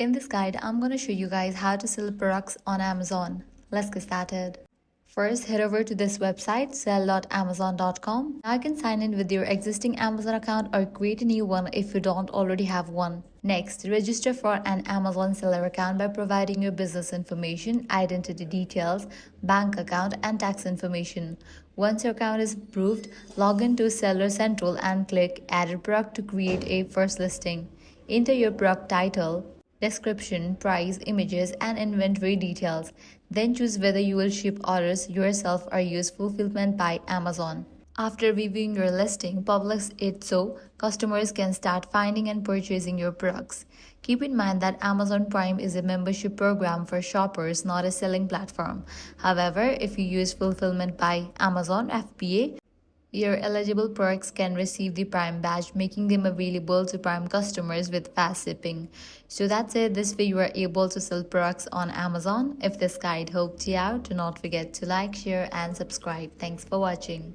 In this guide, I'm going to show you guys how to sell products on Amazon. Let's get started. First, head over to this website, sell.amazon.com. Now you can sign in with your existing Amazon account or create a new one if you don't already have one. Next, register for an Amazon seller account by providing your business information, identity details, bank account, and tax information. Once your account is approved, log in to Seller Central and click Add a Product to create a first listing. Enter your product title, description, price, images, and inventory details. Then choose whether you will ship orders yourself or use fulfillment by Amazon. After reviewing your listing, publish it so customers can start finding and purchasing your products. Keep in mind that Amazon Prime is a membership program for shoppers, not a selling platform. However, if you use fulfillment by Amazon FBA, your eligible products can receive the Prime badge, making them available to Prime customers with fast shipping. So that's it. This way you are able to sell products on Amazon. If this guide helped you out, do not forget to like, share, and subscribe. Thanks for watching.